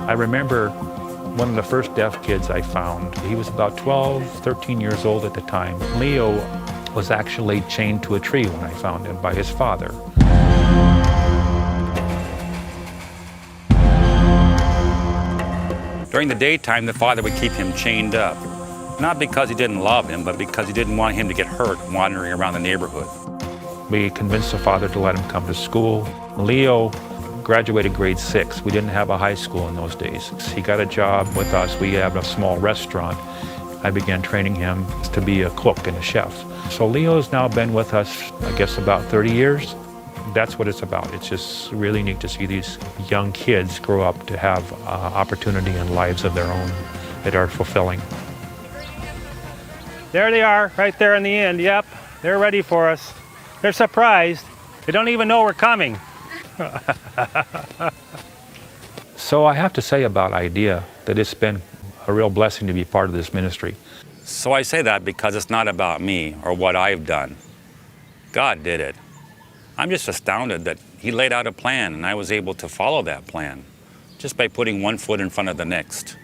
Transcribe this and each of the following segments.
I remember one of the first deaf kids I found. He was about 12, 13 years old at the time. Leo was actually chained to a tree when I found him by his father. During the daytime, the father would keep him chained up. Not because he didn't love him, but because he didn't want him to get hurt wandering around the neighborhood. We convinced the father to let him come to school. Leo graduated grade 6. We didn't have a high school in those days. He got a job with us. We had a small restaurant. I began training him to be a cook and a chef. So Leo's now been with us, I guess, about 30 years. That's what it's about. It's just really neat to see these young kids grow up to have opportunity and lives of their own that are fulfilling. There they are, right there in the end. Yep, they're ready for us. They're surprised. They don't even know we're coming. So I have to say about IDEA that it's been a real blessing to be part of this ministry. So I say that because it's not about me or what I've done. God did it. I'm just astounded that He laid out a plan and I was able to follow that plan just by putting one foot in front of the next.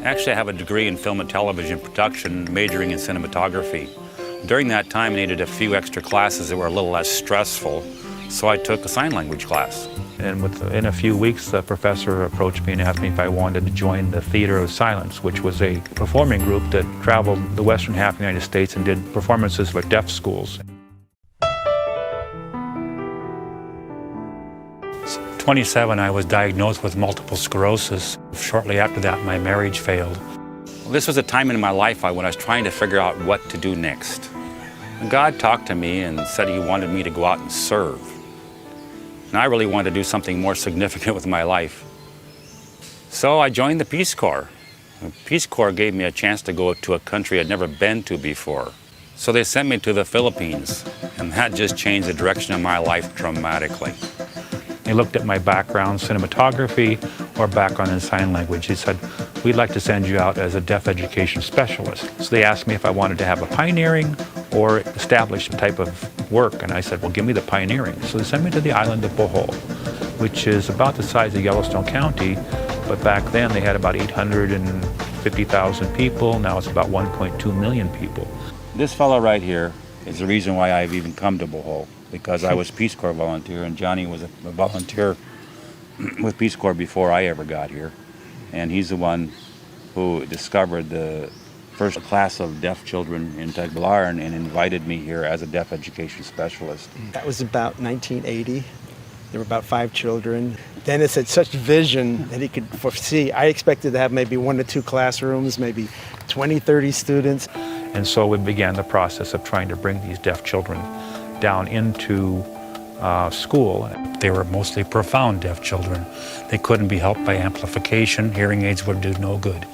Actually, I have a degree in film and television production, majoring in cinematography. During that time, I needed a few extra classes that were a little less stressful, so I took a sign language class. And within a few weeks, the professor approached me and asked me if I wanted to join the Theater of Silence, which was a performing group that traveled the western half of the United States and did performances with deaf schools. 27, I was diagnosed with multiple sclerosis. Shortly after that, my marriage failed. This was a time in my life when I was trying to figure out what to do next. And God talked to me and said He wanted me to go out and serve. And I really wanted to do something more significant with my life. So I joined the Peace Corps. The Peace Corps gave me a chance to go to a country I'd never been to before. So they sent me to the Philippines, and that just changed the direction of my life dramatically. They looked at my background, cinematography, or background in sign language. He said, we'd like to send you out as a deaf education specialist. So they asked me if I wanted to have a pioneering or established type of work. And I said, well, give me the pioneering. So they sent me to the island of Bohol, which is about the size of Yellowstone County. But back then they had about 850,000 people. Now it's about 1.2 million people. This fellow right here is the reason why I've even come to Bohol, because I was Peace Corps volunteer, and Johnny was a volunteer with Peace Corps before I ever got here. And he's the one who discovered the first class of deaf children in Tagbilaran and invited me here as a deaf education specialist. That was about 1980. There were about 5 children. Dennis had such vision that he could foresee. I expected to have maybe 1 to 2 classrooms, maybe 20, 30 students. And so we began the process of trying to bring these deaf children down into school. They were mostly profound deaf children. They couldn't be helped by amplification. Hearing aids would do no good.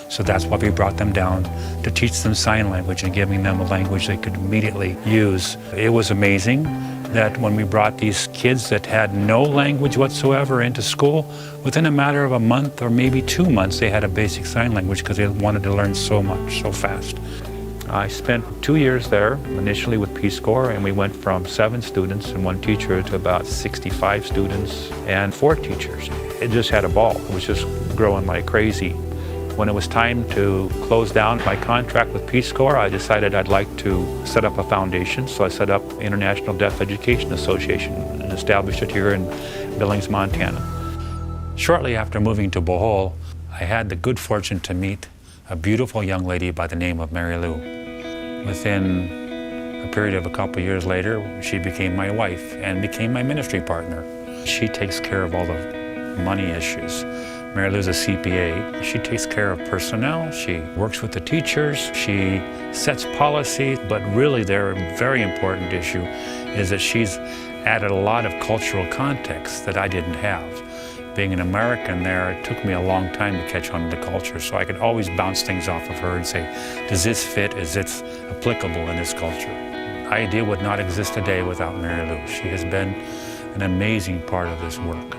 So that's why we brought them down to teach them sign language and giving them a language they could immediately use. It was amazing that when we brought these kids that had no language whatsoever into school, within a matter of a month or maybe 2 months, they had a basic sign language because they wanted to learn so much, so fast. I spent 2 years there, initially with Peace Corps, and we went from 7 students and 1 teacher to about 65 students and 4 teachers. It just had a ball. It was just growing like crazy. When it was time to close down my contract with Peace Corps, I decided I'd like to set up a foundation. So I set up International Deaf Education Association and established it here in Billings, Montana. Shortly after moving to Bohol, I had the good fortune to meet a beautiful young lady by the name of Mary Lou. Within a period of a couple years later, she became my wife and became my ministry partner. She takes care of all the money issues. Mary Lou's a CPA. She takes care of personnel. She works with the teachers. She sets policy. But really, their very important issue is that she's added a lot of cultural context that I didn't have. Being an American there, it took me a long time to catch on to the culture, so I could always bounce things off of her and say, does this fit? Is this applicable in this culture? IDEA would not exist today without Mary Lou. She has been an amazing part of this work.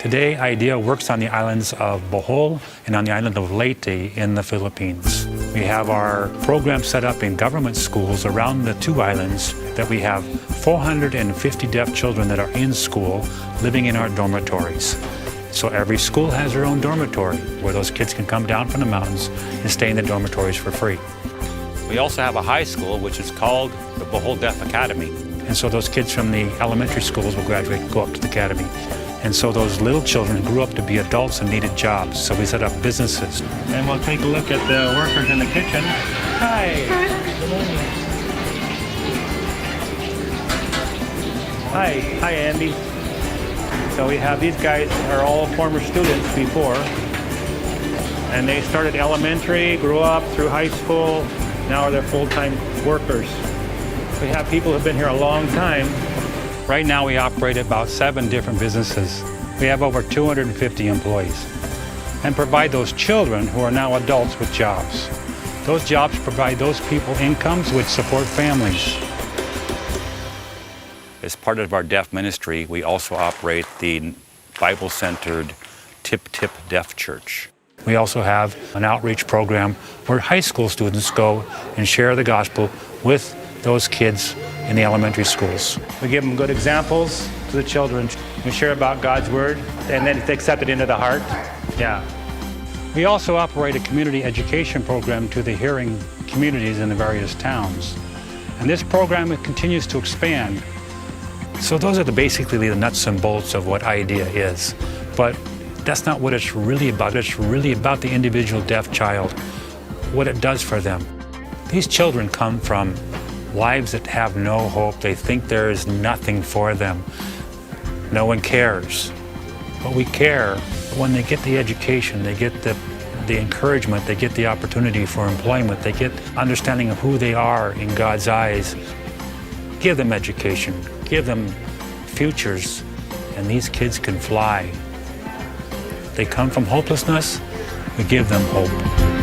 Today, IDEA works on the islands of Bohol and on the island of Leyte in the Philippines. We have our program set up in government schools around the two islands that we have 450 deaf children that are in school living in our dormitories. So every school has their own dormitory where those kids can come down from the mountains and stay in the dormitories for free. We also have a high school which is called the Bohol Deaf Academy. And so those kids from the elementary schools will graduate and go up to the academy. And so those little children grew up to be adults and needed jobs. So we set up businesses. And we'll take a look at the workers in the kitchen. Hi. Good morning. Hi, Andy. So we have these guys are all former students before. And they started elementary, grew up through high school. Now they're full-time workers. We have people who've been here a long time. Right now we operate about 7 different businesses. We have over 250 employees and provide those children who are now adults with jobs. Those jobs provide those people incomes which support families. As part of our deaf ministry, we also operate the Bible-centered Tip Tip Deaf Church. We also have an outreach program where high school students go and share the gospel with those kids in the elementary schools. We give them good examples to the children. We share about God's word, and then it's accepted into the heart. Yeah. We also operate a community education program to the hearing communities in the various towns. And this program continues to expand. So those are basically the nuts and bolts of what IDEA is. But that's not what it's really about. It's really about the individual deaf child, what it does for them. These children come from lives that have no hope. They think there is nothing for them. No one cares. But we care. When they get the education, they get the encouragement, they get the opportunity for employment, they get understanding of who they are in God's eyes. Give them education, give them futures, and these kids can fly. They come from hopelessness, we give them hope.